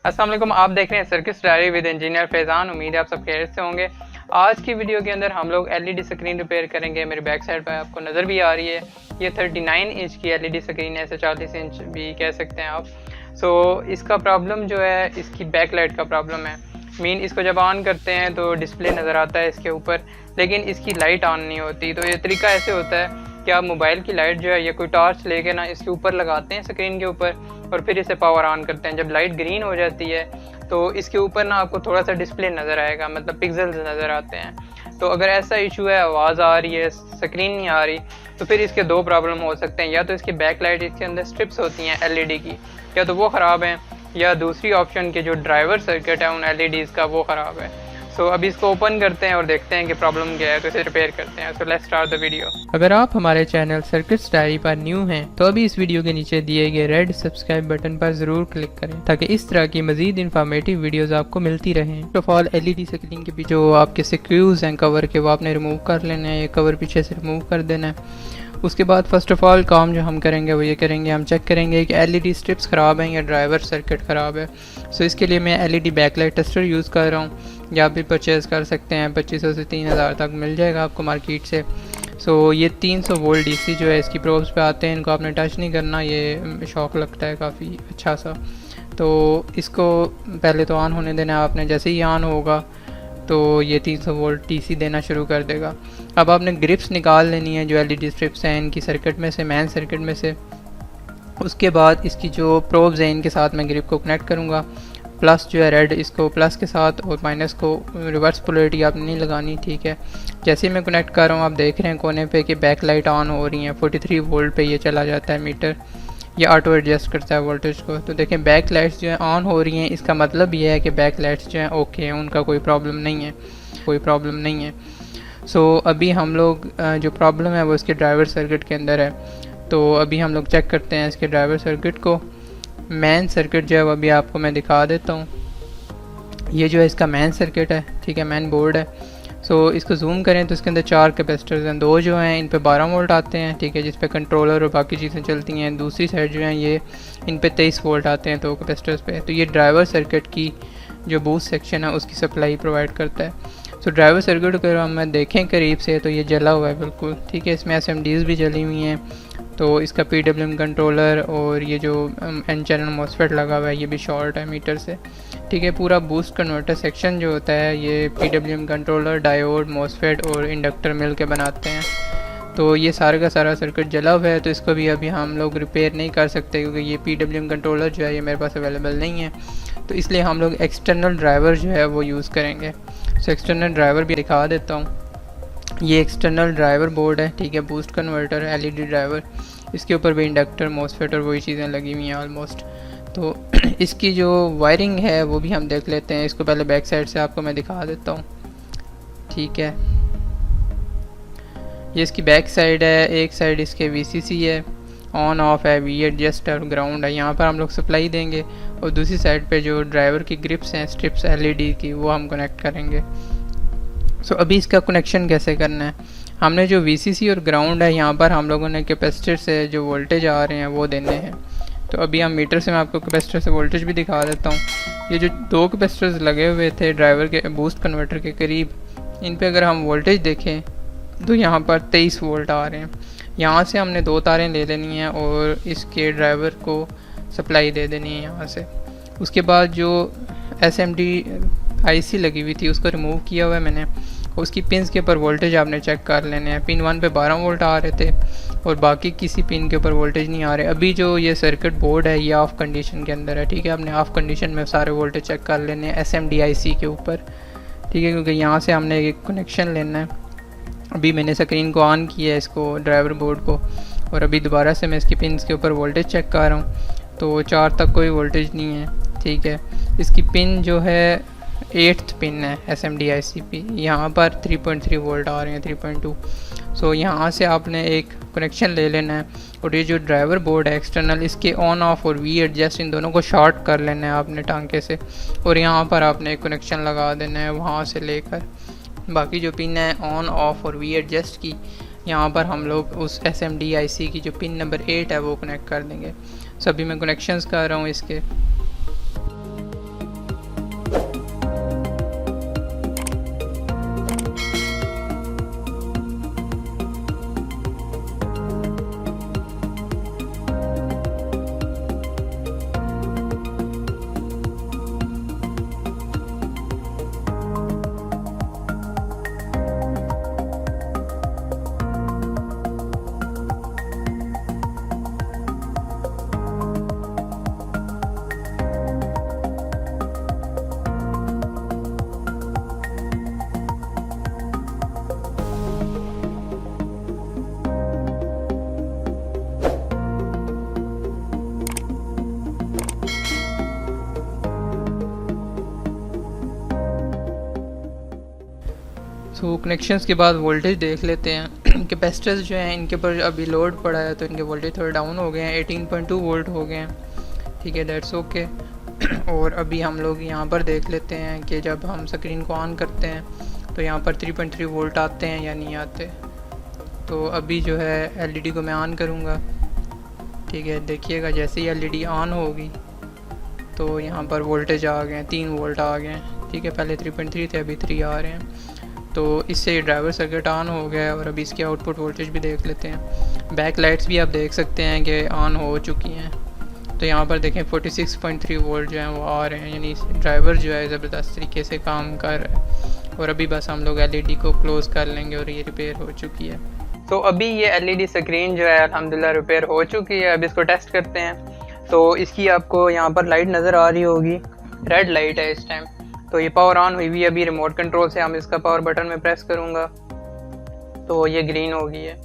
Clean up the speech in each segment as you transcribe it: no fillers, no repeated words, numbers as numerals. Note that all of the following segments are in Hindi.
अस्सलाम वालेकुम, आप देख रहे हैं circuit diary with engineer Faizan. उम्मीद है आप सब खैरियत से होंगे। आज की वीडियो के अंदर हम लोग एलईडी स्क्रीन रिपेयर करेंगे। मेरी बैक साइड पर आपको नज़र भी आ रही है, ये 39 इंच की एलईडी स्क्रीन है, 40 इंच भी कह सकते हैं आप। इसका प्रॉब्लम जो है, इसकी बैक लाइट का प्रॉब्लम है। इसको जब ऑन करते हैं तो डिस्प्ले नज़र आता है इसके ऊपर, लेकिन इसकी लाइट ऑन नहीं होती। तो ये तरीका ऐसे होता है कि आप मोबाइल की लाइट जो है या कोई टॉर्च लेके ना इसके ऊपर लगाते हैं स्क्रीन के ऊपर, और फिर इसे पावर ऑन करते हैं। जब लाइट ग्रीन हो जाती है तो इसके ऊपर ना आपको थोड़ा सा डिस्प्ले नज़र आएगा, मतलब पिक्सल्स नज़र आते हैं। तो अगर ऐसा इशू है, आवाज़ आ रही है, स्क्रीन नहीं आ रही, तो फिर इसके दो प्रॉब्लम हो सकते हैं। या तो इसकी बैक लाइट, इसके अंदर स्ट्रिप्स होती हैं एलईडी की, या तो वो ख़राब हैं, या दूसरी ऑप्शन के जो ड्राइवर सर्किट है उन एलईडीज़ का वो ख़राब है। अभी इसको ओपन करते हैं और देखते हैं कि प्रॉब्लम क्या है, तो इसे रिपेयर करते हैं। Let's start the video. अगर आप हमारे चैनल सर्किट्स डायरी पर न्यू हैं तो अभी इस वीडियो के नीचे दिए गए रेड सब्सक्राइब बटन पर ज़रूर क्लिक करें ताकि इस तरह की मजीद इन्फॉर्मेटिव वीडियोस आपको मिलती रहें। First of all LED screen के पीछे जो आपके स्क्रूज हैं कवर के, वो आपने रिमूव कर लेने हैं। ये कवर पीछे से रिमूव कर देना है। उसके बाद फर्स्ट ऑफ ऑल काम जो हम करेंगे वो ये करेंगे, हम चेक करेंगे कि एलईडी स्ट्रिप्स ख़राब हैं या ड्राइवर सर्किट ख़राब है। इसके लिए मैं एलईडी बैकलाइट टेस्टर यूज़ कर रहा हूँ, या भी परचेज़ कर सकते हैं। 2500 से 3000 तक मिल जाएगा आपको मार्केट से। ये 300 वोल्ट डीसी जो है इसकी प्रोब्स पे आते हैं, इनको आपने टच नहीं करना, ये शॉक लगता है काफ़ी अच्छा सा। तो इसको पहले तो ऑन होने देना है आपने। जैसे ही ऑन होगा तो ये 300 वोल्ट डीसी देना शुरू कर देगा। अब आपने ग्रिप्स निकाल लेनी है जो एलईडी स्ट्रिप्स हैं इनकी सर्किट में से, मेन सर्किट में से। उसके बाद इसकी जो प्रोब्स हैं इनके साथ मैं ग्रिप को कनेक्ट करूँगा। प्लस जो है रेड, इसको प्लस के साथ, और माइनस को रिवर्स पोलैरिटी आपने नहीं लगानी, ठीक है। जैसे ही मैं कनेक्ट कर रहा हूँ आप देख रहे हैं कोने पे कि बैक लाइट ऑन हो रही हैं। 43 वोल्ट पे ये चला जाता है मीटर, ये ऑटो एडजस्ट करता है वोल्टेज को। तो देखें बैक लाइट्स जो है ऑन हो रही हैं, इसका मतलब ये है कि बैक लाइट्स जो हैं ओके हैं, उनका कोई प्रॉब्लम नहीं है, कोई प्रॉब्लम नहीं है। अभी हम लोग जो प्रॉब्लम है वो इसके ड्राइवर सर्किट के अंदर है। तो अभी हम लोग चेक करते हैं इसके ड्राइवर सर्किट को। मेन सर्किट जो है वो अभी आपको मैं दिखा देता हूँ। ये जो है इसका मेन सर्किट है, ठीक है, मेन बोर्ड है। इसको जूम करें तो इसके अंदर 4 कैपेसिटर्स हैं। 2 जो हैं इन पे 12 वोल्ट आते हैं, ठीक है, जिस पे कंट्रोलर और बाकी चीज़ें चलती हैं। दूसरी साइड जो है ये इन पे 23 वोल्ट आते हैं 2 कैपेसिटर्स पे। तो ये ड्राइवर सर्किट की जो बूस्ट सेक्शन है उसकी सप्लाई प्रोवाइड करता है। ड्राइवर सर्किट को हम देखें करीब से तो ये जला हुआ है बिल्कुल, ठीक है। इसमें SMDs भी जली हुई हैं। तो इसका PWM कंट्रोलर और ये जो एन चैनल मॉसफेट लगा हुआ है ये भी शॉर्ट है मीटर से, ठीक है। पूरा बूस्ट कन्वर्टर सेक्शन जो होता है ये PWM कंट्रोलर, डायोड, मॉसफेट और इंडक्टर मिल के बनाते हैं। तो ये सारा का सारा सर्किट जला हुआ है। तो इसको भी अभी हम लोग रिपेयर नहीं कर सकते क्योंकि ये PWM कंट्रोलर जो है ये मेरे पास अवेलेबल नहीं है। तो इसलिए हम लोग एक्सटर्नल ड्राइवर जो है वो यूज़ करेंगे। एक्सटर्नल ड्राइवर भी दिखा देता हूँ। ये एक्सटर्नल ड्राइवर बोर्ड है, ठीक है, बूस्ट कन्वर्टर, एलईडी ड्राइवर। इसके ऊपर भी इंडक्टर, मॉसफेट और वही चीज़ें लगी हुई हैं ऑलमोस्ट। तो इसकी जो वायरिंग है वो भी हम देख लेते हैं। इसको पहले बैक साइड से आपको मैं दिखा देता हूँ, ठीक है। ये इसकी बैक साइड है। एक साइड इसके VCC है, ऑन ऑफ है, वी एडजस्ट और ग्राउंड है, यहाँ पर हम लोग सप्लाई देंगे। और दूसरी साइड पे जो ड्राइवर की ग्रिप्स हैं स्ट्रिप्स एलईडी की, वो हम कनेक्ट करेंगे। अभी इसका कनेक्शन कैसे करना है, हमने जो VCC और ग्राउंड है यहाँ पर हम लोगों ने कैपेसिटर से जो वोल्टेज आ रहे हैं वो देने हैं। तो अभी हम मीटर से मैं आपको कैपेसिटर से वोल्टेज भी दिखा देता हूँ। ये जो 2 कैपेसिटर्स लगे हुए थे ड्राइवर के बूस्ट कन्वर्टर के करीब, इन पर अगर हम वोल्टेज देखें तो यहाँ पर 23 वोल्ट आ रहे हैं। यहाँ से हमने 2 तारें ले लेनी हैं और इसके ड्राइवर को सप्लाई दे देनी है यहाँ से। उसके बाद जो SMD IC लगी हुई थी उसको रिमूव किया हुआ है मैंने। उसकी पिन्स के ऊपर वोल्टेज आपने चेक कर लेने हैं। पिन 1 पे 12 वोल्ट आ रहे थे और बाकी किसी पिन के ऊपर वोल्टेज नहीं आ रहे। अभी जो ये सर्किट बोर्ड है ये ऑफ कंडीशन के अंदर है, ठीक है। आपने ऑफ कंडीशन में सारे वोल्टेज चेक कर लेने हैं SMD IC के ऊपर, ठीक है, क्योंकि यहाँ से हमने एक कनेक्शन लेना है। अभी मैंने स्क्रीन को ऑन किया है इसको, ड्राइवर बोर्ड को, और अभी दोबारा से मैं इसकी पिन्स के ऊपर वोल्टेज चेक कर रहा हूँ। तो 4 तक कोई वोल्टेज नहीं है, ठीक है। इसकी पिन जो है 8th पिन है SMD IC की, यहाँ पर 3.3 वोल्ट आ रहे हैं, 3.2। यहाँ से आपने एक कनेक्शन ले लेना है। और ये जो ड्राइवर बोर्ड है एक्सटर्नल, इसके ऑन ऑफ और वी एडजस्ट इन दोनों को शॉर्ट कर लेना है आपने टांके से, और यहाँ पर आपने एक कनेक्शन लगा देना है वहाँ से लेकर। बाकी जो पिन है ऑन ऑफ और वी एडजस्ट की, यहाँ पर हम लोग उस SMD IC की जो पिन नंबर 8 है वो कनेक्ट कर देंगे। अभी मैं कनेक्शंस कर रहा हूँ इसके। तो कनेक्शंस के बाद वोल्टेज देख लेते हैं। कैपेसिटर्स जो हैं इनके ऊपर अभी लोड पड़ा है तो इनके वोल्टेज थोड़े डाउन हो गए हैं, 18.2 वोल्ट हो गए हैं। ठीक है, दैट्स ओके। और अभी हम लोग यहाँ पर देख लेते हैं कि जब हम स्क्रीन को ऑन करते हैं तो यहाँ पर 3.3 वोल्ट आते हैं या नहीं आते। तो अभी जो है एलईडी को मैं ऑन करूँगा। ठीक है, देखिएगा जैसे ही एलईडी ऑन होगी तो यहाँ पर वोल्टेज आ गए हैं, 3 वोल्ट आ गए हैं। ठीक है, पहले 3.3 थे, अभी 3 आ रहे हैं। तो इससे ड्राइवर सर्किट ऑन हो गया है। और अभी इसके आउटपुट वोल्टेज भी देख लेते हैं। बैक लाइट्स भी आप देख सकते हैं कि ऑन हो चुकी हैं। तो यहाँ पर देखें 46.3 वोल्ट जो हैं वो आ रहे हैं, यानी ड्राइवर जो है ज़बरदस्त तरीके से काम कर रहा है। और अभी बस हम लोग एलईडी को क्लोज़ कर लेंगे और ये रिपेयर हो चुकी है। तो अभी ये एलईडी स्क्रीन जो है अल्हम्दुलिल्लाह रिपेयर हो चुकी है। अब इसको टेस्ट करते हैं। तो इसकी आपको यहाँ पर लाइट नज़र आ रही होगी, रेड लाइट है इस टाइम। तो ये पावर ऑन हुई हुई है। अभी रिमोट कंट्रोल से हम इसका पावर बटन में प्रेस करूँगा तो ये ग्रीन हो गई है।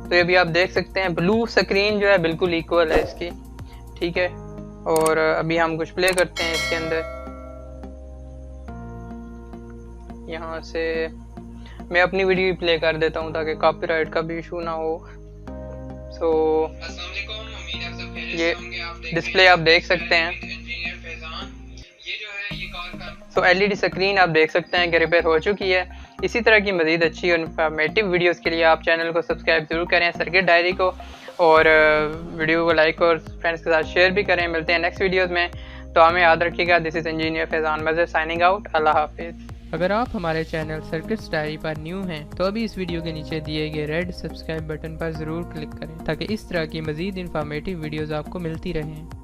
तो ये भी आप देख सकते हैं ब्लू स्क्रीन जो है बिल्कुल इक्वल है इसकी। ठीक है, और अभी हम कुछ प्ले करते हैं इसके अंदर। यहाँ से मैं अपनी वीडियो भी प्ले कर देता हूँ ताकि कॉपीराइट का भी इशू ना हो। सो ये डिस्प्ले आप देख सकते हैं। सो एलईडी स्क्रीन आप देख सकते हैं कि रिपेयर हो चुकी है। इसी तरह की मज़ीद अच्छी और इन्फॉर्मेटिव वीडियोस के लिए आप चैनल को सब्सक्राइब ज़रूर करें, सर्किट डायरी को, और वीडियो को लाइक और फ्रेंड्स के साथ शेयर भी करें। मिलते हैं नेक्स्ट वीडियोस में। तो हमें याद रखिएगा, this is engineer Faizan Mazhar signing out. अल्लाह हाफिज़। अगर आप हमारे चैनल सर्किट्स डायरी पर न्यू हैं तो अभी इस वीडियो के नीचे दिए गए रेड सब्सक्राइब बटन पर ज़रूर क्लिक करें ताकि इस तरह की मज़ीद इन्फॉर्मेटिव वीडियोज़ आपको मिलती रहें।